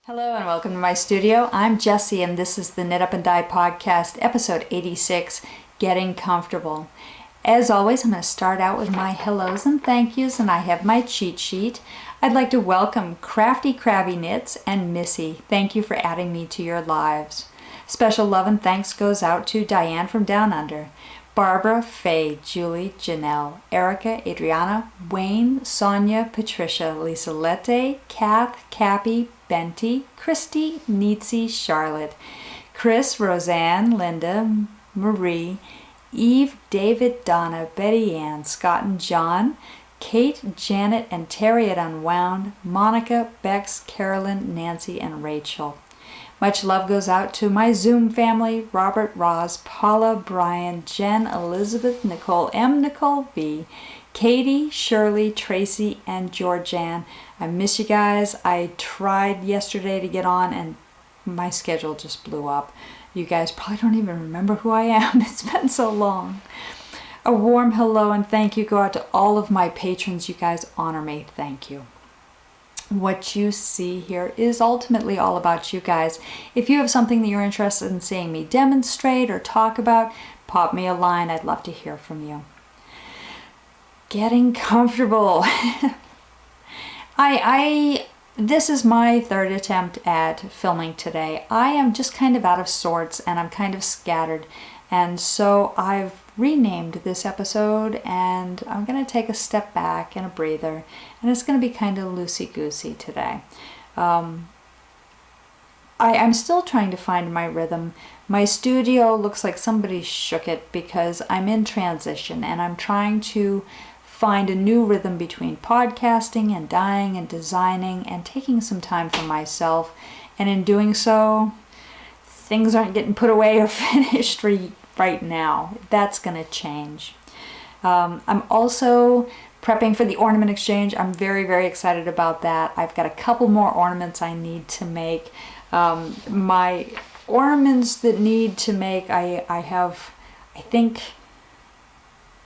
Hello and welcome to my studio. I'm Jessie and this is the Knit Up and Dye podcast, episode 86, Getting Comfortable. As always, I'm going to start out with my hellos and thank yous, and I have my cheat sheet. I'd like to welcome Crafty Crabby Knits and Missy. Thank you for adding me to your lives. Special love and thanks goes out to Diane from Down Under, Barbara, Faye, Julie, Janelle, Erica, Adriana, Wayne, Sonia, Patricia, Lisa Lette, Cath, Capi, Benty, Christy, Neetsy, Charlotte, Chris, Roseanne, Linda, Marie, Eve, David, Donna, Betty Ann, Scott and John, Kate, Janet, and Terry at Unwound, Monica, Bex, Carolyn, Nancy, and Rachel. Much love goes out to my Zoom family, Robert, Roz, Paula, Brian, Jen, Elizabeth, Nicole M, Nicole V, Katie, Shirley, Tracy, and Georgianne. I miss you guys. I tried yesterday to get on and my schedule just blew up. You guys probably don't even remember who I am. It's been so long. A warm hello and thank you go out to all of my patrons. You guys honor me. Thank you. What you see here is ultimately all about you guys. If you have something that you're interested in seeing me demonstrate or talk about, pop me a line. I'd love to hear from you. Getting comfortable. This is my third attempt at filming today. I am just kind of out of sorts and I'm kind of scattered, and so I've renamed this episode and I'm going to take a step back and a breather, and it's going to be kind of loosey-goosey today. I'm still trying to find my rhythm. My studio looks like somebody shook it because I'm in transition and I'm trying to find a new rhythm between podcasting and dyeing and designing and taking some time for myself. And in doing so, things aren't getting put away or finished right now. That's going to change. I'm also prepping for the Ornament Exchange. I'm very, very excited about that. I've got a couple more ornaments I need to make. My ornaments that need to make, I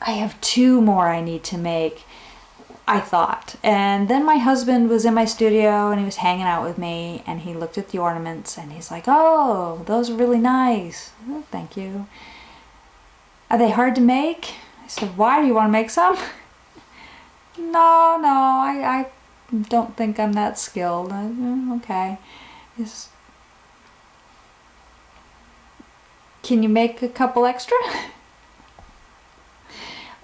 have two more I need to make, I thought. And then my husband was in my studio and he was hanging out with me and he looked at the ornaments and he's like, "Oh, those are really nice." "Oh, thank you." "Are they hard to make?" I said, "Why? Do you want to make some?" No, I don't think I'm that skilled." Okay. "Can you make a couple extra?"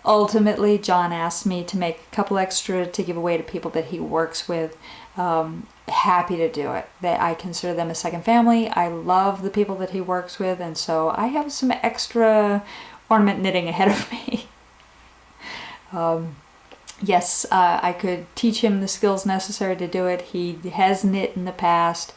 Ultimately, John asked me to make a couple extra to give away to people that he works with. Happy to do it. I consider them a second family. I love the people that he works with, and so I have some extra ornament knitting ahead of me. Yes, I could teach him the skills necessary to do it. He has knit in the past.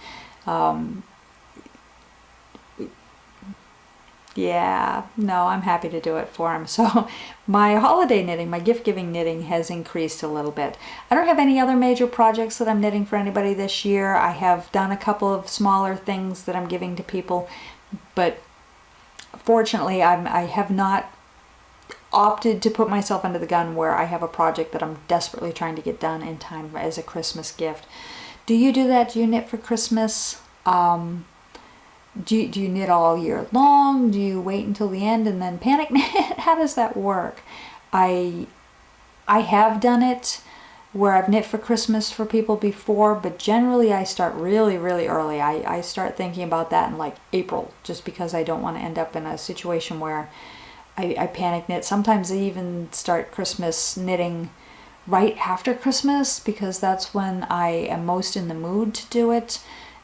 Yeah, no, I'm happy to do it for him. So my holiday knitting, my gift-giving knitting has increased a little bit. I don't have any other major projects that I'm knitting for anybody this year. I have done a couple of smaller things that I'm giving to people, but fortunately I have not opted to put myself under the gun where I have a project that I'm desperately trying to get done in time as a Christmas gift. Do you do that? Do you knit for Christmas? Do you knit all year long? Do you wait until the end and then panic knit? How does that work? I have done it where I've knit for Christmas for people before, but generally I start really, really early. I start thinking about that in like April, just because I don't want to end up in a situation where I panic knit. Sometimes I even start Christmas knitting right after Christmas because that's when I am most in the mood to do it.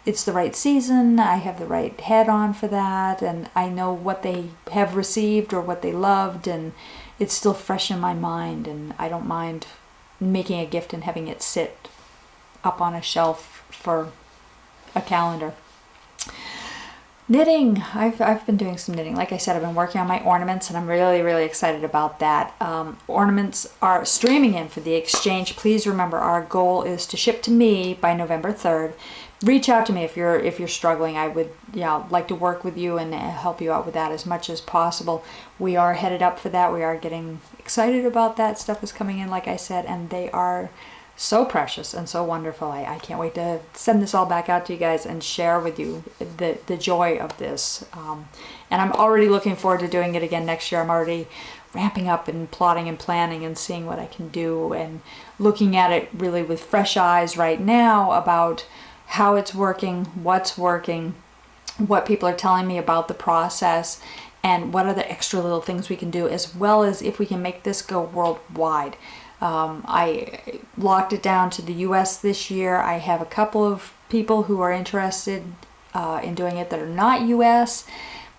It's the right season, I have the right head on for that, and I know what they have received or what they loved, and it's still fresh in my mind, and I don't mind making a gift and having it sit up on a shelf for a calendar. Knitting. I've been doing some knitting. Like I said, I've been working on my ornaments and I'm really, really excited about that. Ornaments are streaming in for the exchange. Please remember, our goal is to ship to me by November 3rd. Reach out to me if you're struggling. I would like to work with you and help you out with that as much as possible. We are headed up for that. We are getting excited about that. Stuff is coming in, like I said, and they are so precious and so wonderful. I can't wait to send this all back out to you guys and share with you the joy of this. And I'm already looking forward to doing it again next year. I'm already ramping up and plotting and planning and seeing what I can do and looking at it really with fresh eyes right now about how it's working, what's working, what people are telling me about the process, and what other extra little things we can do, as well as if we can make this go worldwide. I locked it down to the US this year. I have a couple of people who are interested in doing it that are not US.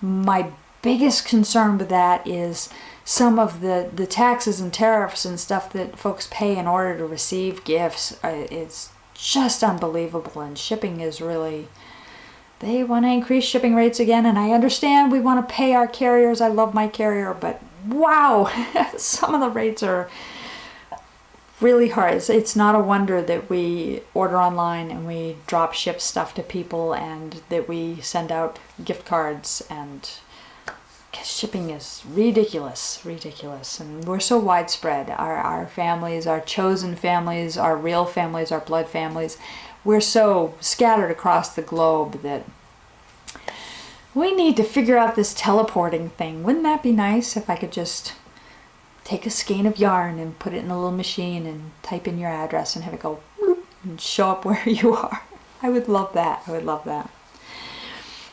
My biggest concern with that is some of the taxes and tariffs and stuff that folks pay in order to receive gifts. It's just unbelievable, and shipping is really, they want to increase shipping rates again, and I understand we want to pay our carriers. I love my carrier, but wow, some of the rates are really hard. It's not a wonder that we order online and we drop ship stuff to people and that we send out gift cards, and shipping is ridiculous, and we're so widespread. Our families, our chosen families, our real families, our blood families, we're so scattered across the globe that we need to figure out this teleporting thing. Wouldn't that be nice if I could just take a skein of yarn and put it in a little machine and type in your address and have it go bloop and show up where you are? I would love that. I would love that.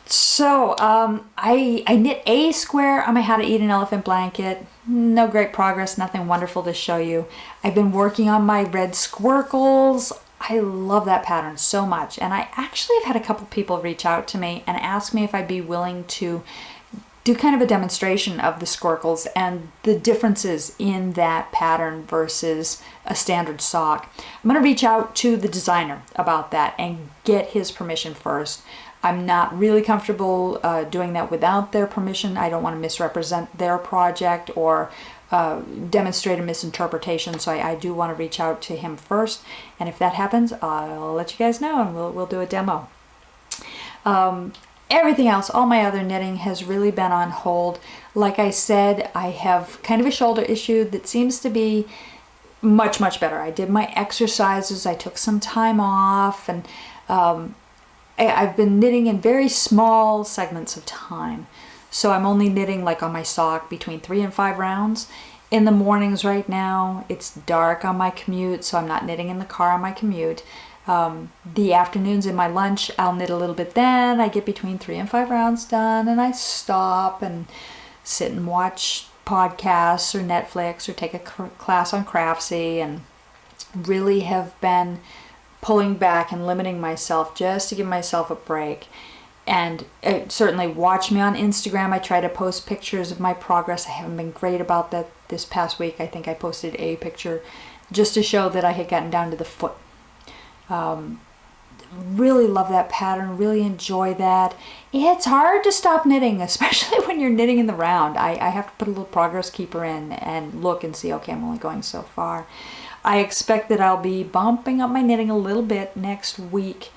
So I knit a square on my How to Eat an Elephant blanket. No great progress, nothing wonderful to show you. I've been working on my red squircles. I love that pattern so much, and I actually have had a couple people reach out to me and ask me if I'd be willing to do kind of a demonstration of the squircles and the differences in that pattern versus a standard sock. I'm going to reach out to the designer about that and get his permission first. I'm not really comfortable doing that without their permission. I don't want to misrepresent their project or demonstrate a misinterpretation, so I do want to reach out to him first, and if that happens, I'll let you guys know and we'll do a demo. Everything else, all my other knitting has really been on hold. Like I said, I have kind of a shoulder issue that seems to be much better. I did my exercises, I took some time off, and I've been knitting in very small segments of time. So I'm only knitting like on my sock between 3 and 5 rounds. In the mornings right now, it's dark on my commute, so I'm not knitting in the car on my commute. The afternoons in my lunch, I'll knit a little bit then. I get between 3 and 5 rounds done, and I stop and sit and watch podcasts or Netflix or take a class on Craftsy, and really have been pulling back and limiting myself just to give myself a break. And certainly watch me on Instagram. I try to post pictures of my progress. I haven't been great about that this past week. I think I posted a picture just to show that I had gotten down to the foot. Really love that pattern, really enjoy that. It's hard to stop knitting, especially when you're knitting in the round. I have to put a little progress keeper in and look and see, okay, I'm only going so far. I expect that I'll be bumping up my knitting a little bit next week.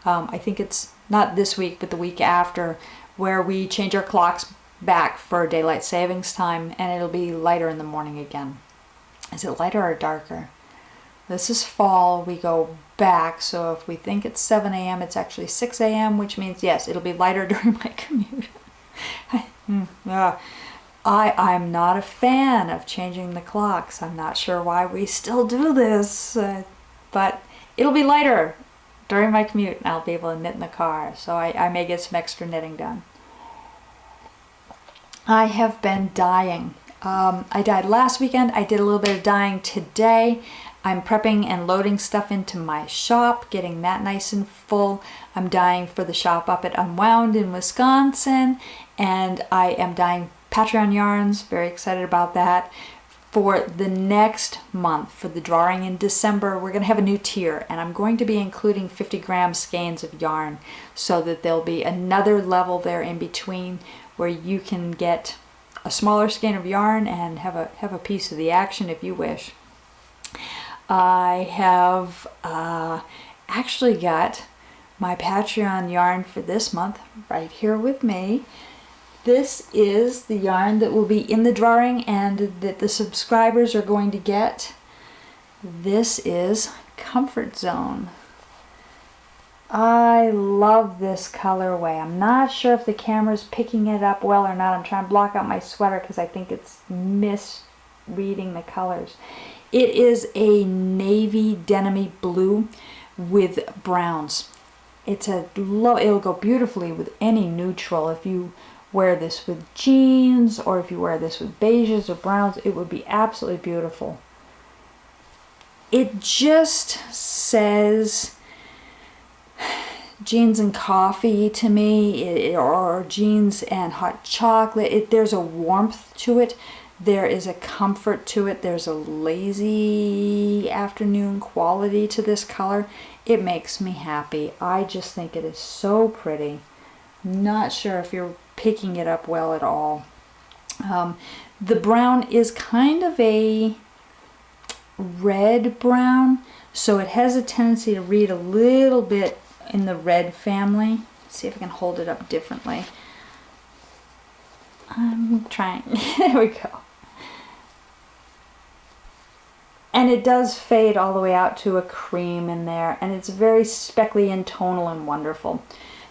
I think it's not this week, but the week after, where we change our clocks back for daylight savings time, and it'll be lighter in the morning again. Is it lighter or darker? This is fall, we go back, so if we think it's 7 a.m., it's actually 6 a.m., which means, yes, it'll be lighter during my commute. I'm not a fan of changing the clocks. I'm not sure why we still do this, but it'll be lighter during my commute, and I'll be able to knit in the car, so I may get some extra knitting done. I have been dyeing. I dyed last weekend. I did a little bit of dyeing today. I'm prepping and loading stuff into my shop, getting that nice and full. I'm dyeing for the shop up at Unwound in Wisconsin, and I am dyeing Patreon yarns. Very excited about that. For the next month, for the drawing in December, we're going to have a new tier, and I'm going to be including 50-gram skeins of yarn, so that there'll be another level there in between where you can get a smaller skein of yarn and have a piece of the action if you wish. I have actually got my Patreon yarn for this month right here with me. This is the yarn that will be in the drawing and that the subscribers are going to get. This is Comfort Zone. I love this colorway. I'm not sure if the camera's picking it up well or not. I'm trying to block out my sweater because I think it's misreading the colors. It is a navy denim-y blue with browns. It'll go beautifully with any neutral. If you wear this with jeans or if you wear this with beiges or browns, it would be absolutely beautiful. It just says jeans and coffee to me, or jeans and hot chocolate. There's a warmth to it. There is a comfort to it. There's a lazy afternoon quality to this color. It makes me happy. I just think it is so pretty. Not sure if you're picking it up well at all. The brown is kind of a red brown, so it has a tendency to read a little bit in the red family. Let's see if I can hold it up differently. I'm trying. There we go. And it does fade all the way out to a cream in there, and it's very speckly and tonal and wonderful.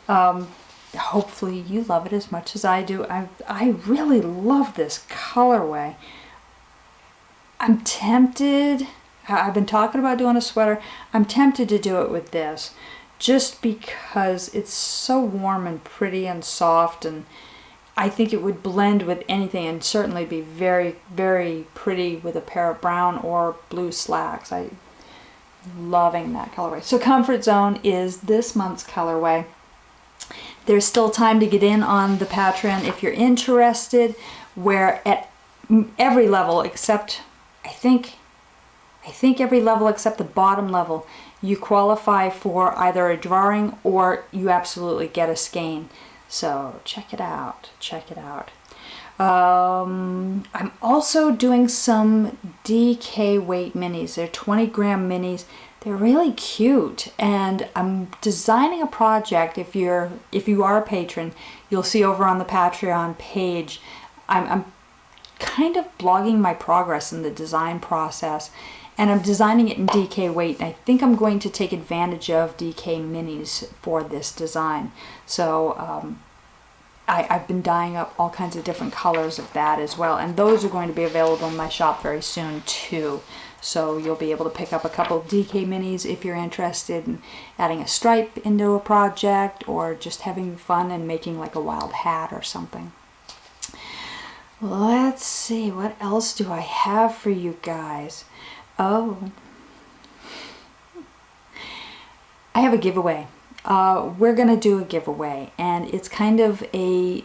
Hopefully you love it as much as I do. I really love this colorway. I'm tempted, I've been talking about doing a sweater, I'm tempted to do it with this just because it's so warm and pretty and soft, and I think it would blend with anything and certainly be very, very pretty with a pair of brown or blue slacks. I'm loving that colorway. So Comfort Zone is this month's colorway. There's still time to get in on the Patreon if you're interested, where at every level except, I think every level except the bottom level, you qualify for either a drawing or you absolutely get a skein. So check it out, check it out. I'm also doing some DK weight minis. They're 20 gram minis. They're really cute, and I'm designing a project. If you are a patron, you'll see over on the Patreon page, I'm kind of blogging my progress in the design process, and I'm designing it in DK weight, and I think I'm going to take advantage of DK minis for this design. So I've been dyeing up all kinds of different colors of that as well, and those are going to be available in my shop very soon too. So you'll be able to pick up a couple of DK minis if you're interested in adding a stripe into a project or just having fun and making like a wild hat or something. Let's see, what else do I have for you guys? Oh, I have a giveaway. We're gonna do a giveaway, and it's kind of a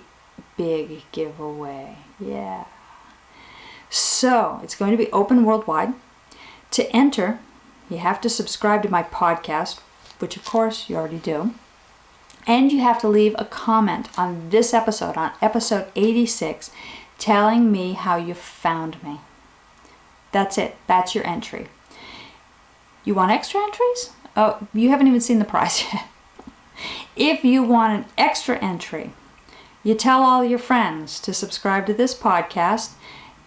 big giveaway. Yeah. So it's going to be open worldwide. To enter, you have to subscribe to my podcast, which of course you already do. And you have to leave a comment on this episode, on episode 86, telling me how you found me. That's it. That's your entry. You want extra entries? Oh, you haven't even seen the prize yet. If you want an extra entry, you tell all your friends to subscribe to this podcast.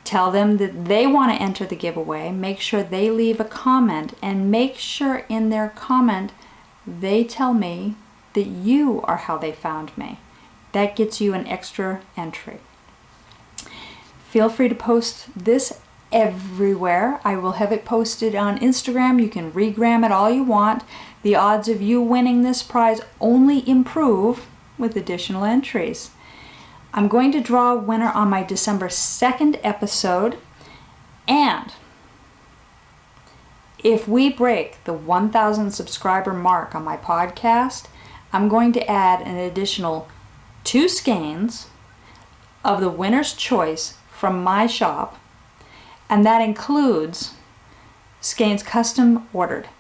Tell them that they want to enter the giveaway. Make sure they leave a comment, and make sure in their comment they tell me that you are how they found me. That gets you an extra entry. Feel free to post this everywhere. I will have it posted on Instagram. You can regram it all you want. The odds of you winning this prize only improve with additional entries. I'm going to draw a winner on my December 2nd episode, and if we break the 1,000 subscriber mark on my podcast, I'm going to add an additional 2 skeins of the winner's choice from my shop, and that includes skeins custom ordered.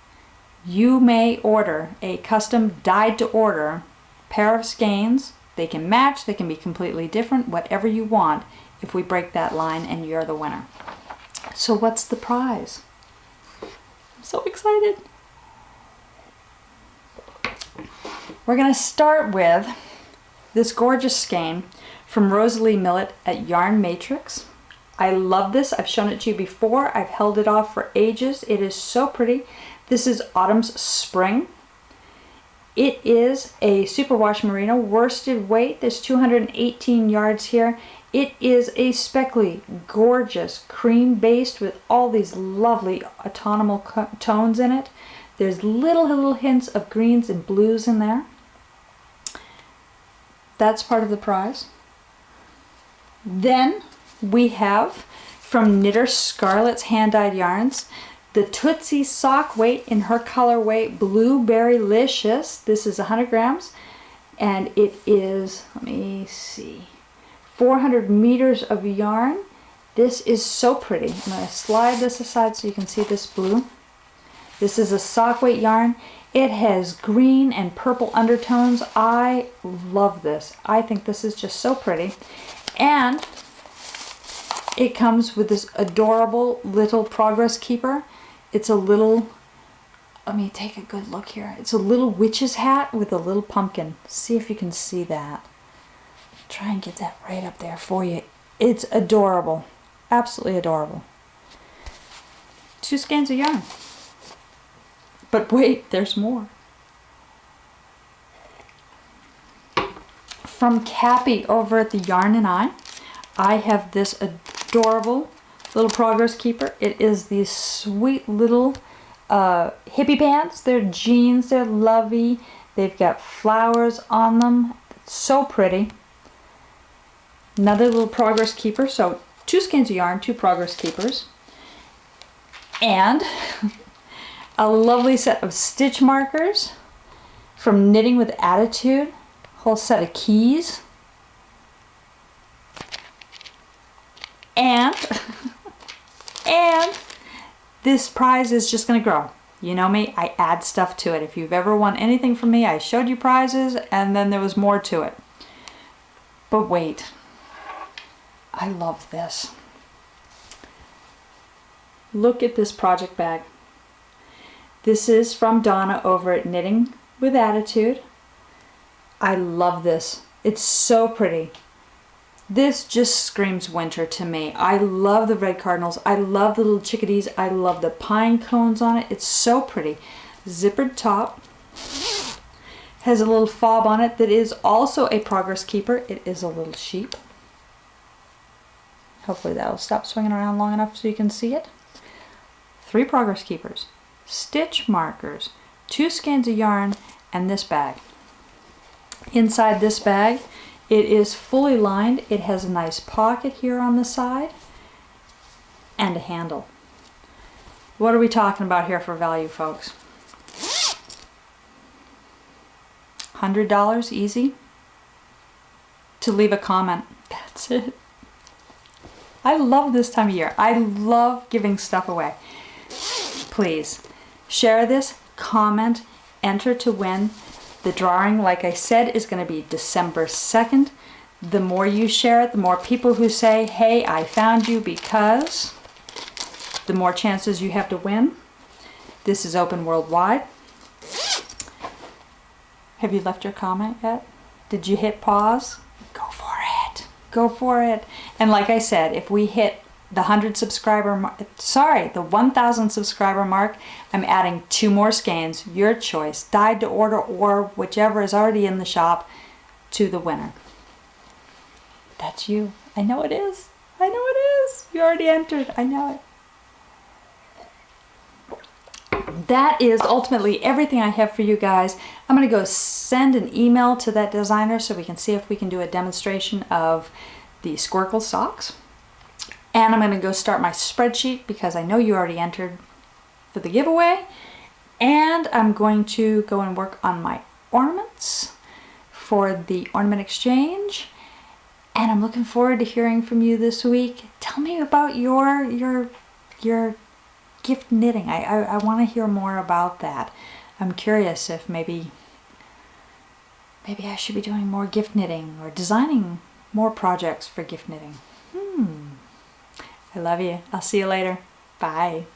You may order a custom dyed to order pair of skeins. They can match, they can be completely different, whatever you want, if we break that line and you're the winner. So what's the prize? I'm so excited. We're going to start with this gorgeous skein from Rosalee Millett at Yarn Matrix. I love this. I've shown it to you before. I've held it off for ages. It is so pretty. This is Autumn's Spring. It is a superwash merino worsted weight. There's 218 yards here. It is a speckly, gorgeous cream based with all these lovely autumnal tones in it. There's little hints of greens and blues in there. That's part of the prize. Then we have from Knitterscarlet's hand-dyed yarns, the Tootsie sock weight in her colorway Blueberrylicious. This is 100 grams and it is, let me see, 400 meters of yarn. This is so pretty. I'm going to slide this aside so you can see this blue. This is a sock weight yarn. It has green and purple undertones. I love this. I think this is just so pretty. And it comes with this adorable little progress keeper. It's a little, let me take a good look here. It's a little witch's hat with a little pumpkin. See if you can see that. Try and get that right up there for you. It's adorable. Absolutely adorable. 2 skeins of yarn. But wait, there's more. From Capi over at the Yarn and I have this adorable little progress keeper. It is these sweet little hippie pants. They're jeans, they're lovey. They've got flowers on them. It's so pretty. Another little progress keeper. So 2 skeins of yarn, 2 progress keepers. And a lovely set of stitch markers from Knitting with Attitude. Whole set of keys. And this prize is just going to grow. You know me, I add stuff to it. If you've ever won anything from me, I showed you prizes and then there was more to it. But wait, I love this. Look at this project bag. This is from Donna over at Knitting with Attitude. I love this. It's so pretty. This just screams winter to me. I love the red cardinals. I love the little chickadees. I love the pine cones on it. It's so pretty. Zippered top. Has a little fob on it that is also a progress keeper. It is a little sheep. Hopefully that'll stop swinging around long enough so you can see it. 3 progress keepers. Stitch markers. 2 skeins of yarn and this bag. Inside this bag, it is fully lined. It has a nice pocket here on the side and a handle. What are we talking about here for value, folks? $100 easy to leave a comment. That's it. I love this time of year. I love giving stuff away. Please share this, comment, enter to win. The drawing, like I said, is going to be December 2nd. The more you share it, the more people who say, hey, I found you because, the more chances you have to win. This is open worldwide. Have you left your comment yet? Did you hit pause? Go for it. Go for it. And like I said, if we hit the 1,000 subscriber mark, I'm adding 2 more skeins, your choice, dyed to order or whichever is already in the shop, to the winner. That's you. I know it is. I know it is. You already entered. I know it. That is ultimately everything I have for you guys. I'm going to go send an email to that designer so we can see if we can do a demonstration of the Squircle socks. And I'm going to go start my spreadsheet because I know you already entered for the giveaway. And I'm going to go and work on my ornaments for the ornament exchange. And I'm looking forward to hearing from you this week. Tell me about your gift knitting. I want to hear more about that. I'm curious if maybe I should be doing more gift knitting or designing more projects for gift knitting. I love you. I'll see you later. Bye.